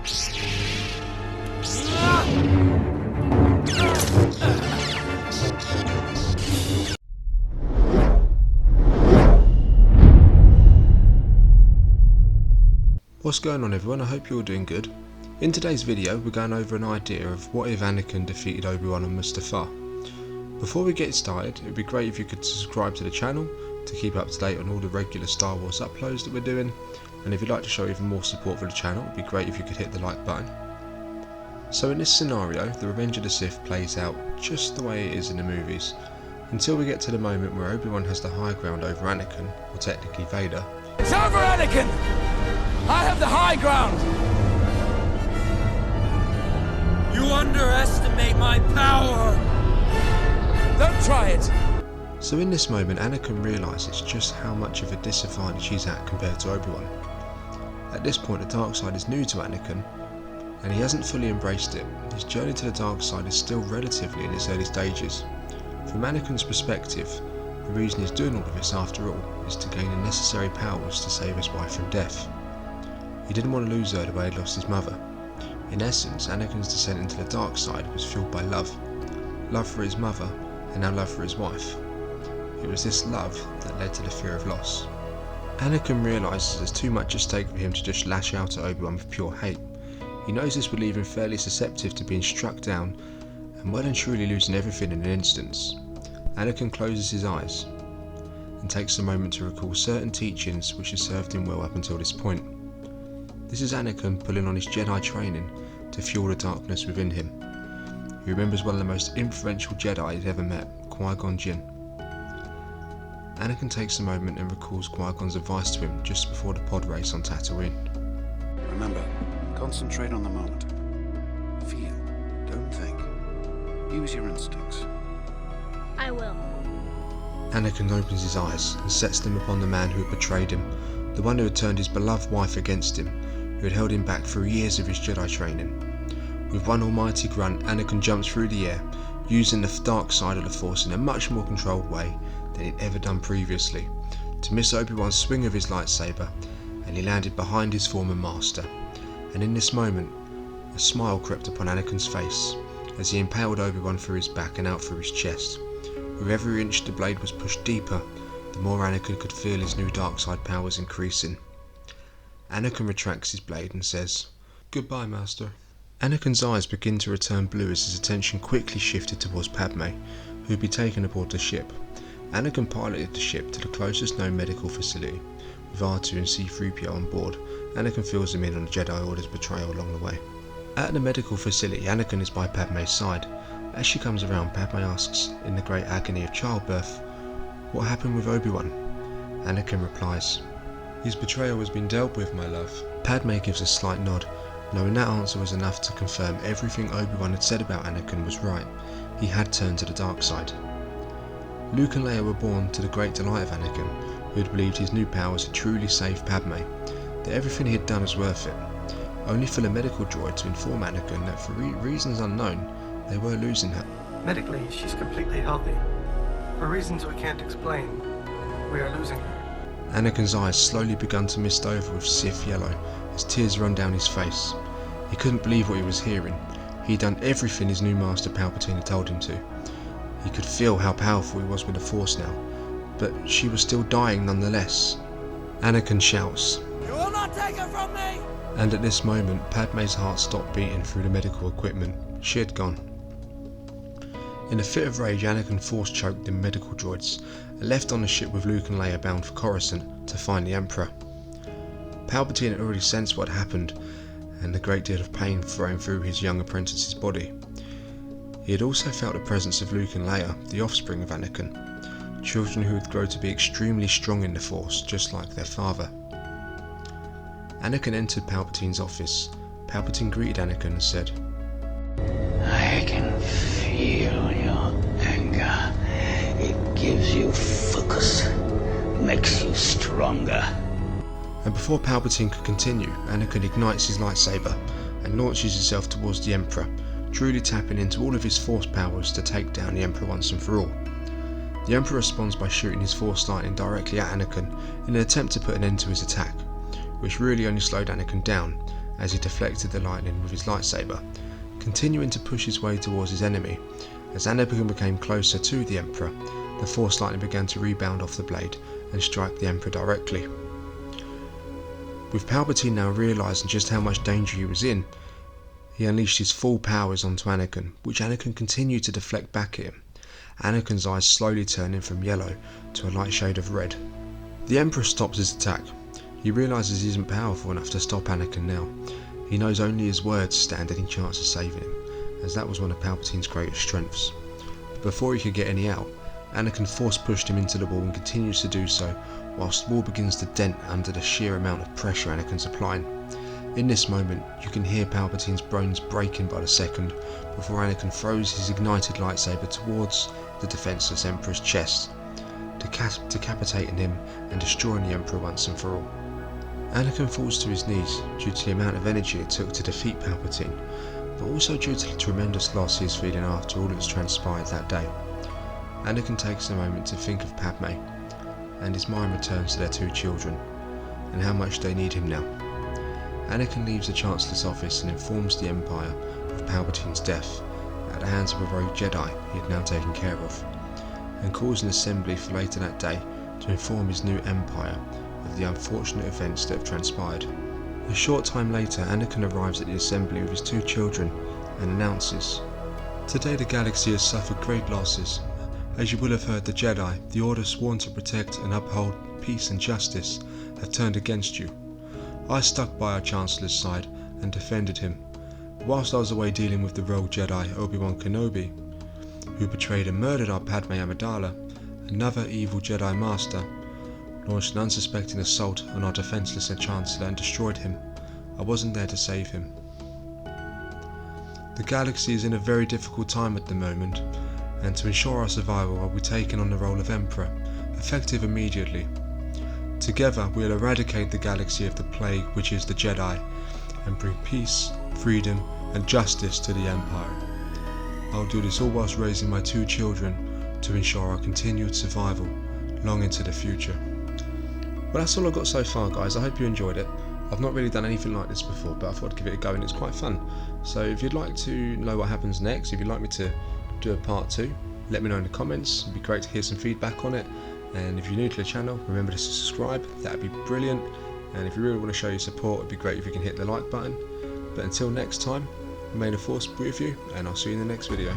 What's going on everyone, I hope you're all doing good. In today's video we're going over an idea of what if Anakin defeated Obi-Wan and Mustafar. Before we get started, it would be great if you could subscribe to the channel to keep up to date on all the regular Star Wars uploads that we're doing, and if you'd like to show even more support for the channel, it would be great if you could hit the like button. So in this scenario, the Revenge of the Sith plays out just the way it is in the movies, until we get to the moment where Obi-Wan has the high ground over Anakin, or technically Vader. It's over, Anakin! I have the high ground! You underestimate my power! Don't try it! So in this moment, Anakin realises just how much of a disadvantage he's at compared to Obi-Wan. At this point, the dark side is new to Anakin, and he hasn't fully embraced it. His journey to the dark side is still relatively in its early stages. From Anakin's perspective, the reason he's doing all of this after all is to gain the necessary powers to save his wife from death. He didn't want to lose her the way he'd lost his mother. In essence, Anakin's descent into the dark side was fueled by love. Love for his mother, and now love for his wife. It was this love that led to the fear of loss. Anakin realises there's too much at stake for him to just lash out at Obi-Wan with pure hate. He knows this will leave him fairly susceptible to being struck down, and well and truly losing everything in an instance. Anakin closes his eyes, and takes a moment to recall certain teachings which had served him well up until this point. This is Anakin pulling on his Jedi training to fuel the darkness within him. He remembers one of the most influential Jedi he'd ever met, Qui-Gon Jinn. Anakin takes a moment and recalls Qui-Gon's advice to him just before the pod race on Tatooine. Remember, concentrate on the moment. Feel, don't think. Use your instincts. I will. Anakin opens his eyes and sets them upon the man who had betrayed him, the one who had turned his beloved wife against him, who had held him back through years of his Jedi training. With one almighty grunt, Anakin jumps through the air, using the dark side of the Force in a much more controlled way than he'd ever done previously, to miss Obi-Wan's swing of his lightsaber, and he landed behind his former master. And in this moment, a smile crept upon Anakin's face, as he impaled Obi-Wan through his back and out through his chest. With every inch the blade was pushed deeper, the more Anakin could feel his new dark side powers increasing. Anakin retracts his blade and says, "Goodbye, Master." Anakin's eyes begin to return blue as his attention quickly shifted towards Padme, who would be taken aboard the ship. Anakin piloted the ship to the closest known medical facility, with R2 and C-3PO on board. Anakin fills them in on the Jedi Order's betrayal along the way. At the medical facility, Anakin is by Padme's side. As she comes around, Padme asks, in the great agony of childbirth, "What happened with Obi-Wan?" Anakin replies, "His betrayal has been dealt with, my love." Padme gives a slight nod, knowing that answer was enough to confirm everything Obi-Wan had said about Anakin was right. He had turned to the dark side. Luke and Leia were born to the great delight of Anakin, who had believed his new powers had truly saved Padme, that everything he had done was worth it, only for the medical droid to inform Anakin that for reasons unknown, they were losing her. Medically, she's completely healthy. For reasons we can't explain, we are losing her. Anakin's eyes slowly began to mist over with Sith yellow as tears run down his face. He couldn't believe what he was hearing. He'd done everything his new master Palpatine had told him to. He could feel how powerful he was with the Force now, but she was still dying nonetheless. Anakin shouts, You will not take her from me! And at this moment, Padme's heart stopped beating through the medical equipment. She had gone. In a fit of rage, Anakin force-choked the medical droids and left on the ship with Luke and Leia bound for Coruscant to find the Emperor. Palpatine had already sensed what had happened and the great deal of pain flowing through his young apprentice's body. He had also felt the presence of Luke and Leia, the offspring of Anakin, children who would grow to be extremely strong in the Force, just like their father. Anakin entered Palpatine's office. Palpatine greeted Anakin and said, "I can feel your anger. It gives you focus, makes you stronger." And before Palpatine could continue, Anakin ignites his lightsaber and launches himself towards the Emperor, truly tapping into all of his Force powers to take down the Emperor once and for all. The Emperor responds by shooting his Force lightning directly at Anakin in an attempt to put an end to his attack, which really only slowed Anakin down, as he deflected the lightning with his lightsaber, continuing to push his way towards his enemy. As Anakin became closer to the Emperor, the Force lightning began to rebound off the blade and strike the Emperor directly. With Palpatine now realising just how much danger he was in, he unleashed his full powers onto Anakin, which Anakin continued to deflect back at him, Anakin's eyes slowly turning from yellow to a light shade of red. The Emperor stops his attack. He realises he isn't powerful enough to stop Anakin now. He knows only his words stand any chance of saving him, as that was one of Palpatine's greatest strengths. But before he could get any out, Anakin force pushed him into the wall and continues to do so, whilst the wall begins to dent under the sheer amount of pressure Anakin's applying. In this moment, you can hear Palpatine's bones breaking by the second, before Anakin throws his ignited lightsaber towards the defenceless Emperor's chest, decapitating him and destroying the Emperor once and for all. Anakin falls to his knees due to the amount of energy it took to defeat Palpatine, but also due to the tremendous loss he is feeling after all that's transpired that day. Anakin takes a moment to think of Padme, and his mind returns to their two children, and how much they need him now. Anakin leaves the Chancellor's office and informs the Empire of Palpatine's death at the hands of a rogue Jedi he had now taken care of, and calls an assembly for later that day to inform his new Empire of the unfortunate events that have transpired. A short time later, Anakin arrives at the assembly with his two children and announces, "Today the galaxy has suffered great losses. As you will have heard, the Jedi, the order sworn to protect and uphold peace and justice, have turned against you. I stuck by our Chancellor's side and defended him. Whilst I was away dealing with the rogue Jedi Obi-Wan Kenobi, who betrayed and murdered our Padme Amidala, another evil Jedi Master launched an unsuspecting assault on our defenceless Chancellor and destroyed him. I wasn't there to save him. The galaxy is in a very difficult time at the moment, and to ensure our survival I will be taking on the role of Emperor, effective immediately. Together we'll eradicate the galaxy of the plague which is the Jedi, and bring peace, freedom and justice to the Empire. I'll do this all whilst raising my two children to ensure our continued survival long into the future." Well, that's all I've got so far, guys. I hope you enjoyed it. I've not really done anything like this before, but I thought I'd give it a go and it's quite fun. So if you'd like to know what happens next, if you'd like me to do a part 2, let me know in the comments. It'd be great to hear some feedback on it. And if you're new to the channel, remember to subscribe. That'd be brilliant. And if you really want to show your support, it'd be great if you can hit the like button. But until next time, may the Force be with you, and I'll see you in the next video.